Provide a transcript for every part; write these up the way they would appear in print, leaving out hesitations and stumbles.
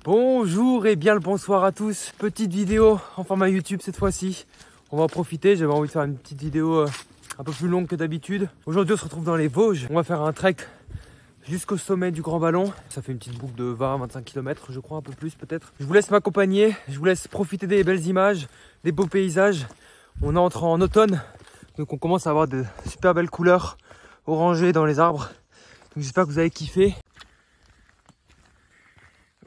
Bonjour et bien le bonsoir à tous. Petite vidéo en format YouTube cette fois-ci. On va en profiter, j'avais envie de faire une petite vidéo un peu plus longue que d'habitude. Aujourd'hui on se retrouve dans les Vosges. On va faire un trek jusqu'au sommet du Grand Ballon. Ça fait une petite boucle de 20-25 km je crois, un peu plus peut-être. Je vous laisse m'accompagner, je vous laisse profiter des belles images, des beaux paysages. On entre en automne, donc on commence à avoir de super belles couleurs orangées dans les arbres. Donc j'espère que vous avez kiffé.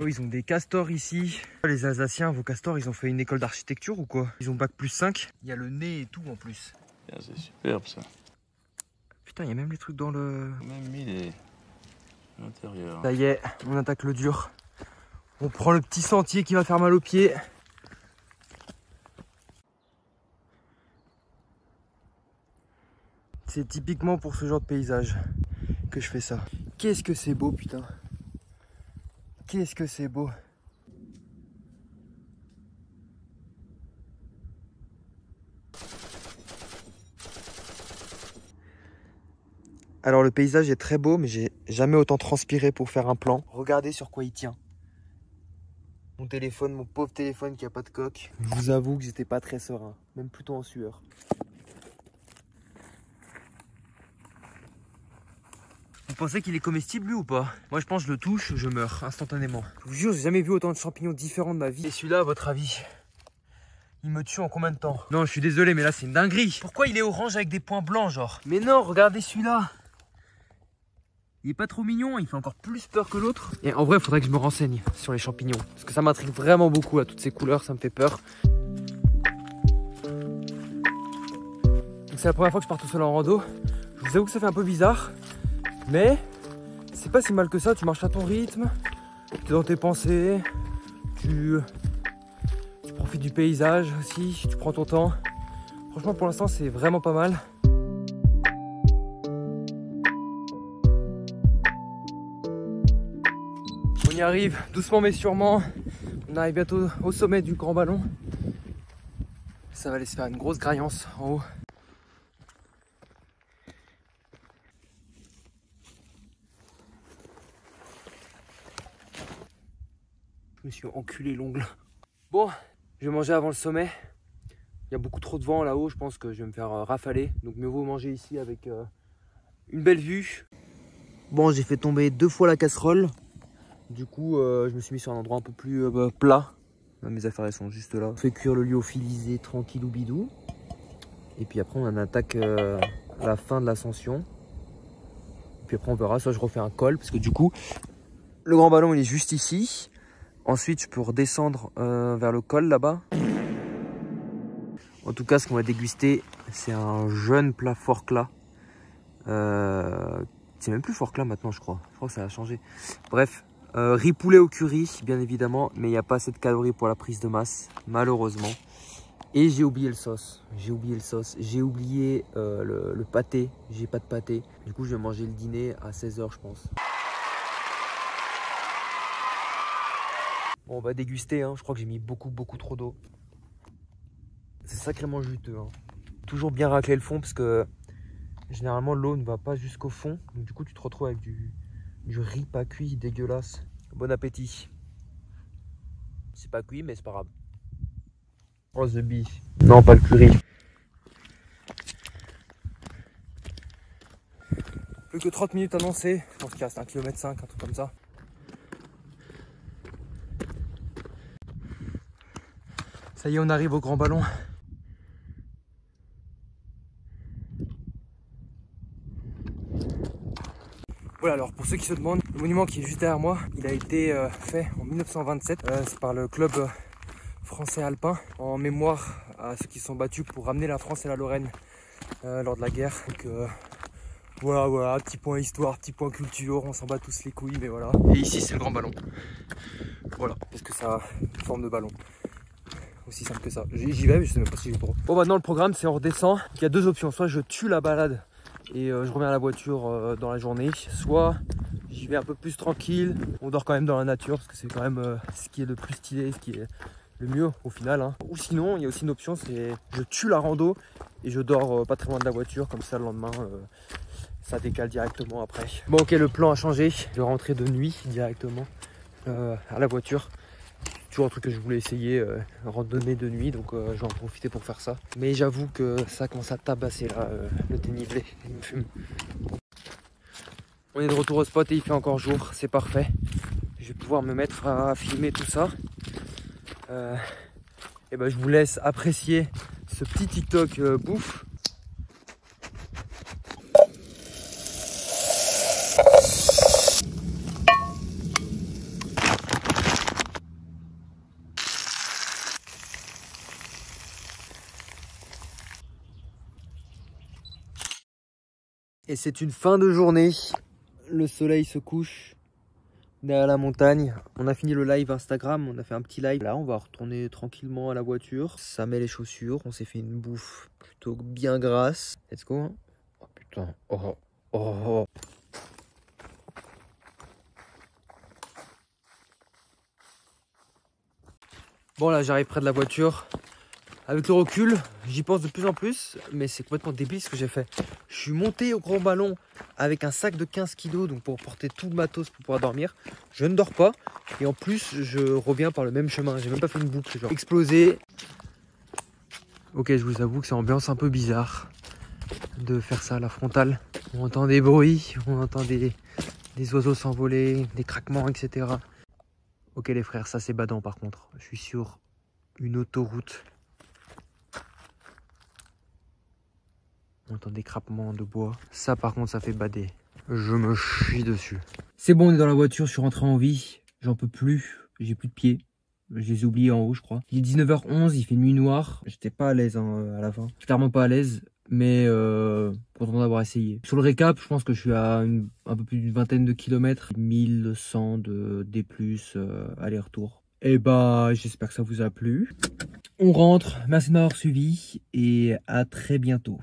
Oh, ils ont des castors ici. Les Alsaciens, vos castors, ils ont fait une école d'architecture ou quoi? Ils ont bac plus 5. Il y a le nez et tout en plus. C'est superbe ça. Putain, il y a même les trucs dans le... Même mis les... l'intérieur. Ça y est, on attaque le dur. On prend le petit sentier qui va faire mal aux pieds. C'est typiquement pour ce genre de paysage que je fais ça. Qu'est-ce que c'est beau, putain. Qu'est-ce que c'est beau. Alors le paysage est très beau, mais j'ai jamais autant transpiré pour faire un plan. Regardez sur quoi il tient. Mon téléphone, mon pauvre téléphone qui a pas de coque. Je vous avoue que j'étais pas très serein, même plutôt en sueur. Vous pensez qu'il est comestible lui ou pas? Moi je pense que je le touche, je meurs instantanément. Je vous jure, j'ai jamais vu autant de champignons différents de ma vie. Et celui-là, à votre avis, il me tue en combien de temps? Non, je suis désolé, mais là c'est une dinguerie. Pourquoi il est orange avec des points blancs genre? Mais non, regardez celui-là. Il est pas trop mignon, il fait encore plus peur que l'autre. Et en vrai, il faudrait que je me renseigne sur les champignons. Parce que ça m'intrigue vraiment beaucoup, là, toutes ces couleurs, ça me fait peur. C'est la première fois que je pars tout seul en rando. Je vous avoue que ça fait un peu bizarre. Mais c'est pas si mal que ça, tu marches à ton rythme, tu es dans tes pensées, tu profites du paysage aussi, tu prends ton temps. Franchement pour l'instant c'est vraiment pas mal. On y arrive doucement mais sûrement, on arrive bientôt au sommet du Grand Ballon. Ça va aller se faire une grosse graillance en haut. Je me suis enculé l'ongle. Bon, je vais manger avant le sommet. Il y a beaucoup trop de vent là-haut, je pense que je vais me faire rafaler. Donc mieux vaut manger ici avec une belle vue. Bon, j'ai fait tomber 2 fois la casserole. Du coup, je me suis mis sur un endroit un peu plus plat. Mes affaires elles sont juste là. On fait cuire le lyophilisé tranquille ou bidou. Et puis après on attaque la fin de l'ascension. Puis après on verra, soit je refais un col. Parce que du coup, le Grand Ballon il est juste ici. Ensuite, je peux redescendre vers le col là-bas. En tout cas, ce qu'on va déguster, c'est un jeune plat forclat. C'est même plus forclat maintenant, je crois. Je crois que ça a changé. Bref, riz poulet au curry, bien évidemment. Mais il n'y a pas assez de calories pour la prise de masse, malheureusement. Et j'ai oublié le sauce. J'ai oublié le sauce. J'ai oublié le pâté. J'ai pas de pâté. Du coup, je vais manger le dîner à 16 h, je pense. Bon, on va déguster, hein. Je crois que j'ai mis beaucoup trop d'eau. C'est sacrément juteux, hein. Toujours bien racler le fond parce que généralement l'eau ne va pas jusqu'au fond. Donc du coup tu te retrouves avec du riz pas cuit dégueulasse. Bon appétit. C'est pas cuit mais c'est pas grave. Oh the bee. Non, pas le curry. Plus que 30 minutes annoncées. Je pense qu'il reste 1,5 km, un truc comme ça. Ça y est, on arrive au Grand Ballon. Voilà, alors pour ceux qui se demandent, le monument qui est juste derrière moi, il a été fait en 1927. C'est par le club français alpin, en mémoire à ceux qui sont battus pour ramener la France et la Lorraine lors de la guerre. Donc voilà, petit point histoire, petit point culture, on s'en bat tous les couilles, mais voilà. Et ici c'est le Grand Ballon. Voilà, parce que ça a une forme de ballon. Aussi simple que ça. J'y vais mais je sais même pas si j'ai le droit. Bon, maintenant le programme c'est on redescend. Il y a deux options, soit je tue la balade et je reviens à la voiture dans la journée, soit j'y vais un peu plus tranquille. On dort quand même dans la nature parce que c'est quand même ce qui est le plus stylé, ce qui est le mieux au final, hein. Ou sinon il y a aussi une option, c'est je tue la rando et je dors pas très loin de la voiture, comme ça le lendemain ça décale directement après. Bon ok, le plan a changé, je vais rentrer de nuit directement à la voiture. toujours un truc que je voulais essayer, randonnée de nuit, donc je vais en profiter pour faire ça. Mais j'avoue que ça commence à tabasser là, le dénivelé, il me fume. On est de retour au spot et il fait encore jour, c'est parfait. Je vais pouvoir me mettre à filmer tout ça. Et ben je vous laisse apprécier ce petit TikTok bouffe. Et c'est une fin de journée. Le soleil se couche derrière la montagne. On a fini le live Instagram, on a fait un petit live. Là, on va retourner tranquillement à la voiture. Ça met les chaussures. On s'est fait une bouffe plutôt bien grasse. Let's go. Oh putain. Oh, oh. Bon, là, j'arrive près de la voiture. Avec le recul, j'y pense de plus en plus, mais c'est complètement débile ce que j'ai fait. Je suis monté au Grand Ballon avec un sac de 15 kg, donc pour porter tout le matos pour pouvoir dormir. Je ne dors pas, et en plus, je reviens par le même chemin. J'ai même pas fait une boucle, genre explosé. Ok, je vous avoue que c'est une ambiance un peu bizarre de faire ça à la frontale. On entend des bruits, on entend des oiseaux s'envoler, des craquements, etc. Ok les frères, ça c'est badant par contre. Je suis sur une autoroute. On entend des craquements de bois. Ça par contre ça fait bader. Je me chie dessus. C'est bon, on est dans la voiture, je suis rentré en vie. J'en peux plus, j'ai plus de pieds. Je les ai oubliés en haut je crois. Il est 19h11, il fait nuit noire. J'étais pas à l'aise hein, à la fin. Clairement pas à l'aise. Mais content d'avoir essayé. Sur le récap, je pense que je suis à un peu plus d'une vingtaine de kilomètres. 1100 de D+, aller-retour. Et bah j'espère que ça vous a plu. On rentre, merci de m'avoir suivi et à très bientôt.